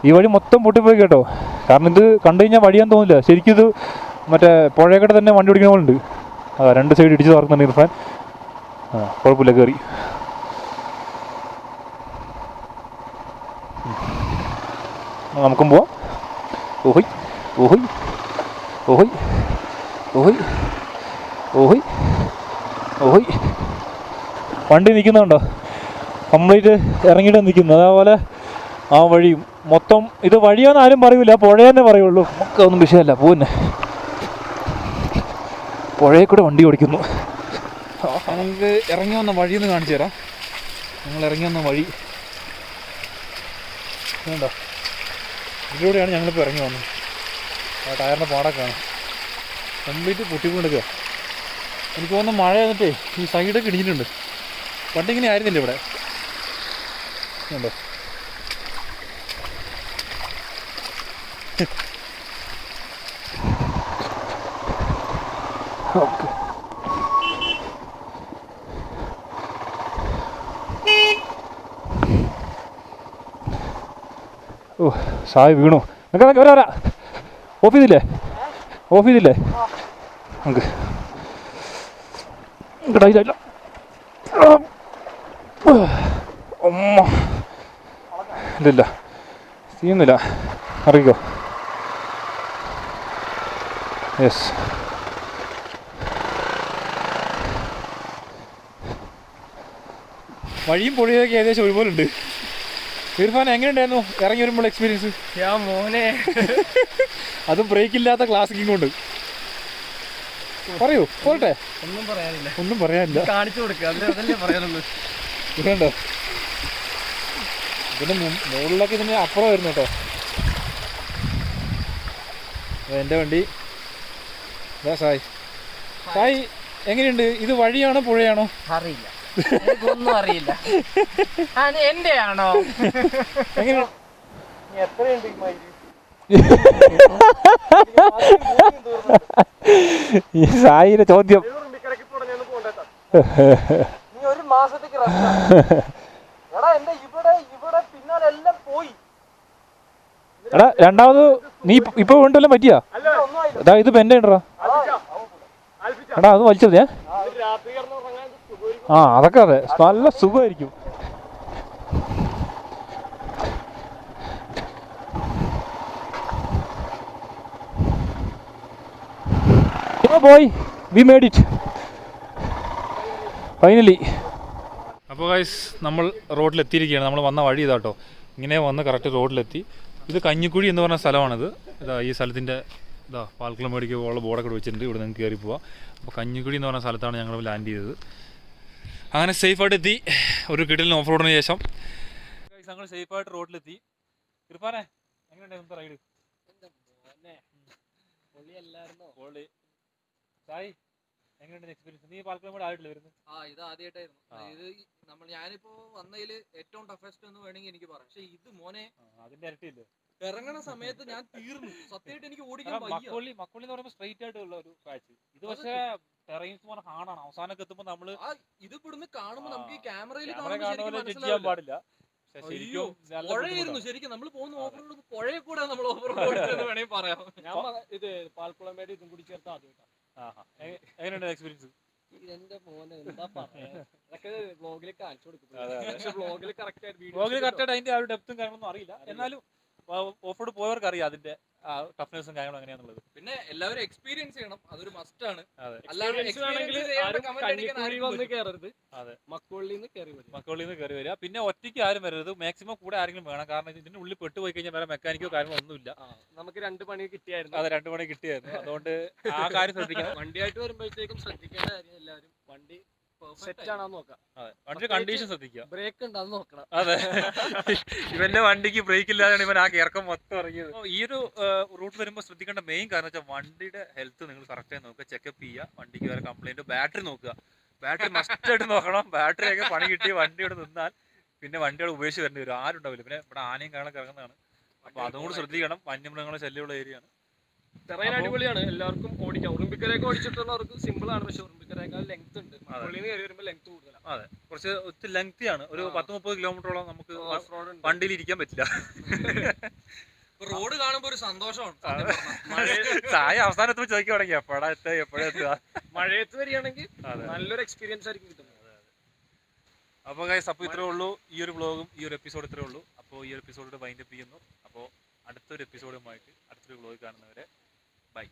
ഈ വഴി മൊത്തം പൊട്ടിപ്പോയി കേട്ടോ. കാരണം ഇത് കണ്ടു കഴിഞ്ഞാൽ വഴിയാൻ തോന്നില്ല. ശരിക്കും ഇത് മറ്റേ പുഴയൊക്കെ തന്നെ വണ്ടി ഓടിക്കുന്ന പോലെ ഉണ്ട്. 2 സൈഡ് ഇടിച്ച് തുറക്കുന്നുണ്ട് ഇർഫാൻ. കുഴപ്പമില്ല, കയറി. നമുക്കും പോവാം. ഓഹോയ് ഓഹോയ് ഓഹോയ് ഓഹോയ് ഓഹോയ് ഓഹോയ്. വണ്ടി നിൽക്കുന്നുണ്ടോ? കംപ്ലീറ്റ് ഇറങ്ങിയിട്ട് നിൽക്കുന്നു. അതേപോലെ ആ വഴിയും മൊത്തം ഇത് വഴിയാന്ന് ആരും പറയൂല, പുഴയെന്നെ പറയുള്ളൂ. നമുക്കൊന്നും വിഷയമല്ല, പോന്നെ. പുഴയിൽ കൂടെ വണ്ടി ഓടിക്കുന്നു. നമുക്ക് ഇറങ്ങി വന്ന വഴിയൊന്ന് കാണിച്ചു തരാം. ഞങ്ങൾ ഇറങ്ങി വന്ന വഴി വേണ്ട, ഇതിലൂടെയാണ് ഞങ്ങളിപ്പോൾ ഇറങ്ങി വന്നത്. ആ ടയറിൻ്റെ പാടൊക്കെ കാണാം. കംപ്ലീറ്റ് പൊട്ടിക്കൊണ്ടിരിക്കുക. എനിക്ക് തോന്നുന്നു മഴ വന്നിട്ടേ ഈ സൈഡൊക്കെ ഇടിഞ്ഞിട്ടുണ്ട്. പണ്ട് ഇങ്ങനെ ആയിരുന്നില്ല ഇവിടെ. ഉണ്ടോ? ഓക്കെ, ഓ സായി വീണു. നിനക്ക് വരാ ഓഫ് ചെയ്തില്ലേ നമുക്ക് ഇല്ല ഇല്ല ചെയ്യുന്നില്ല. അറിയിക്കോ. യെസ്. വഴിയും പൊഴിയൊക്കെ ഏകദേശം ഒരുപോലെ ഉണ്ട്. ഇർഫാൻ എങ്ങനെയുണ്ടായിരുന്നു ഇറങ്ങി വരുമ്പോൾ എക്സ്പീരിയൻസ്? ഞാൻ മോനെ അതും ബ്രേക്ക് ഇല്ലാത്ത ക്ലാസിക്കും കൊണ്ട്. പറയൂ പോരട്ടെ. ഒന്നും പറയാനില്ല കാണിച്ചു കൊടുക്കുക, അതല്ലേ പറയാനുള്ളൂ. ഇതുണ്ടോ ഇതിന് മുകളിലൊക്കെ ഇതിന് അപ്പുറം വരുന്നു കേട്ടോ. എൻ്റെ വണ്ടി. സായി എങ്ങനെയുണ്ട്? ഇത് വഴിയാണോ പുഴയാണോ? അറിയില്ല, ഒന്നും അറിയില്ല. എന്റെ ആണോ? എങ്ങനെ എത്രയുണ്ട് ഈ സായിയുടെ ചോദ്യം? നീ ഒരു മാസത്തേക്ക് എടാ രണ്ടാമത് നീ ഇപ്പൊ വീണ്ടും പറ്റിയാ? എടാ ഇത് പെൻ്റെ ഉണ്ടോ? എടാ അത് വലിച്ചത് ഞാൻ. ആ അതൊക്കെ അതെ, നല്ല സുഖമായിരിക്കും. Boy we made it finally. അപ്പോൾ ഗൈസ് നമ്മൾ റോഡിലെത്തിയിരിക്കുകയാണ്. നമ്മൾ വന്ന വഴി ഇതാട്ടോ, ഇങ്ങനെ വന്ന് കറക്റ്റ് റോഡിലെത്തി. ഇത് കഞ്ഞിക്കുഴി എന്ന് പറഞ്ഞ സ്ഥലമാണിത്. ഇതാ ഈ സ്ഥലത്തിൻ്റെ ഇതാ പാൽക്കുളമേടിക്ക് ഉള്ള ബോർഡൊക്കെ വെച്ചിട്ടുണ്ട്. ഇവിടെ നിങ്ങൾക്ക് കയറി പോവാം. അപ്പോൾ കഞ്ഞിക്കുഴി എന്ന് പറഞ്ഞ സ്ഥലത്താണ് ഞങ്ങൾ ലാൻഡ് ചെയ്തത്. അങ്ങനെ സേഫായിട്ട് എത്തി. ഒരു കിടലിന് ഓഫ് റോഡിന് ശേഷം ഞങ്ങൾ സേഫായിട്ട് റോഡിലെത്തി. ഇർഫാനെ എങ്ങനെയുണ്ടായിരുന്നു റൈഡ്? സായി എങ്ങനെയുണ്ട് എക്സ്പീരിയൻസ്? നീ പാൽക്കുളമേട് ആയിട്ടില്ല വരുന്നത്? ഇത് ആദ്യമായിട്ടായിരുന്നു. ഞാനിപ്പോ വന്നതില് ഏറ്റവും ടഫസ്റ്റ് എന്ന് വേണമെങ്കിൽ എനിക്ക് പറയാം. പക്ഷെ ഇത് മോനെ അതിന്റെ ഇരട്ടിയില്ലേ? ഇറങ്ങണ സമയത്ത് ഞാൻ തീർന്നു. സത്യമായിട്ട് എനിക്ക് ഓടിക്കാൻ മക്കോളി എന്ന് പറയുമ്പോൾ സ്ട്രൈറ്റ് ആയിട്ടുള്ള ഒരു കാഴ്ച. ഇത് പക്ഷേ ടെറൈൻസ് പറഞ്ഞ ഹാർഡാണ്. അവസാനമൊക്കെ എത്തുമ്പോൾ നമ്മള് ഇത് ഇവിടുന്ന് കാണുമ്പോൾ നമുക്ക് ഈ ക്യാമറയിൽ ചെയ്യാൻ പാടില്ല. പുഴയായിരുന്നു ശരിക്കും. നമ്മൾ പോകുന്ന ഓഫ് റോഡ് പുഴയെ കൂടെ നമ്മൾ ഓഫ് റോഡ് ഓടിച്ചെന്ന് വേണമെങ്കിൽ പറയാം. ഇത് പാൽക്കുളമേട് ഇതും കൂടി ചേർത്ത് ആദ്യമായിട്ടാണ്. എങ്ങനെയുണ്ട് എക്സ്പീരിയൻസ്? എന്റെ മോനെ എന്താ പറയാ, അതൊക്കെ വ്ലോഗിൽ കാണിച്ചു കൊടുക്കും. വ്ലോഗിൽ കറക്റ്റ് കറക്റ്റായിട്ട് അതിന്റെ ആ ഒരു ഡെപ്തും കാര്യങ്ങളൊന്നും അറിയില്ല. എന്നാലും ഓഫ് റോഡ് പോയവർക്ക് അറിയാം അതിന്റെ ടഫ്നെസ്സും കാര്യങ്ങളും എങ്ങനെയാന്നുള്ളത്. പിന്നെ എല്ലാവരും എക്സ്പീരിയൻസ് ചെയ്യണം, അതൊരു മസ്റ്റ് ആണ്. മക്കോളിൽ നിന്ന് കയറി വരിക. പിന്നെ ഒറ്റയ്ക്ക് ആരും വരരുത്, മാക്സിമം കൂടെ ആരെങ്കിലും വേണം. കാരണം ഇതിന്റെ ഉള്ളിൽ പെട്ടുപോയി കഴിഞ്ഞാൽ വേറെ മെക്കാനിക്കോ കാര്യങ്ങളോ ഒന്നുമില്ല. നമുക്ക് 2 പണി കിട്ടിയായിരുന്നു. അതെ 2 മണി കിട്ടിയായിരുന്നു. അതുകൊണ്ട് ആ കാര്യം ശ്രദ്ധിക്കണം. വണ്ടിയായിട്ട് വരുമ്പോഴത്തേക്കും ശ്രദ്ധിക്കേണ്ട കാര്യം എല്ലാവരും വണ്ടി സെറ്റ് ആണോ നോക്കാം. അതെ വണ്ടിയുടെ കണ്ടീഷൻ ശ്രദ്ധിക്കുക. ബ്രേക്ക് ഉണ്ടോ നോക്കണം. അതെ ഇവന്റെ വണ്ടിക്ക് ബ്രേക്ക് ഇല്ലാതെയാണ് ഇവൻ ആ ഇറക്കം മൊത്തം ഇറങ്ങിയത്. ഈ ഒരു റൂട്ട് വരുമ്പോൾ ശ്രദ്ധിക്കേണ്ട മെയിൻ കാരണം വെച്ചാൽ വണ്ടിയുടെ ഹെൽത്ത് നിങ്ങൾ കറക്റ്റായി നോക്കുക, ചെക്കപ്പ് ചെയ്യുക. വണ്ടിക്ക് വേറെ കംപ്ലൈന്റ്, ബാറ്ററി നോക്കുക. ബാറ്ററി മസ്റ്റായിട്ട് നോക്കണം. ബാറ്ററി ഒക്കെ പണി കിട്ടി വണ്ടിയോട് നിന്നാൽ പിന്നെ വണ്ടിയോട് ഉപേക്ഷിച്ച് വരേണ്ടി വരും. ആരും ഉണ്ടാവില്ല. പിന്നെ ഇവിടെ ആനയും കാര്യങ്ങളൊക്കെ ഇറങ്ങുന്നതാണ്. അപ്പൊ അതും കൂടി ശ്രദ്ധിക്കണം. വന്യമൃഗങ്ങളെ ശല്യമുള്ള ഏരിയ ആണ്. ടെറൈൻ അടിപൊളിയാണ്, എല്ലാവർക്കും ഓടിക്കാം. ഉറുമ്പിക്കരയൊക്കെ ഓടിച്ചിട്ടുള്ളവർക്ക് സിമ്പിൾ ആണ്. പക്ഷെ ഉറുമ്പിക്കരയേക്കാൾ ലെങ്ത് ഉണ്ട്. കയറി വരുമ്പോൾ ലെങ്ത് കൂടുതലാണ്. അതെ കുറച്ച് ഒത്തിരി ലെങ്തി ആണ്. ഒരു 10-30 കിലോമീറ്ററോളം നമുക്ക് വണ്ടിയിൽ ഇരിക്കാൻ പറ്റില്ല. റോഡ് കാണുമ്പോ ഒരു സന്തോഷമാണ്. ചായ അവസാനത്ത് ചോദിക്കാൻ തുടങ്ങി എപ്പോഴാ എത്തുക. മഴയത്ത് വരികയാണെങ്കിൽ നല്ലൊരു എക്സ്പീരിയൻസ് ആയിരിക്കും കിട്ടുന്നത്. അപ്പോൾ ഗൈസ് അപ്പോൾ ഇത്രേ ഉള്ളൂ ഈ ഒരു വ്ളോഗും ഈ ഒരു എപ്പിസോഡ് ഇത്രേ ഉള്ളൂ. അപ്പോൾ ഈ ഒരു എപ്പിസോഡ് വൈൻഡപ്പ് ചെയ്യുന്നു. അപ്പോൾ അടുത്തൊരു എപ്പിസോഡുമായിട്ട് അടുത്തൊരു വ്ളോഗ് കാണുന്നവരെ ബൈ.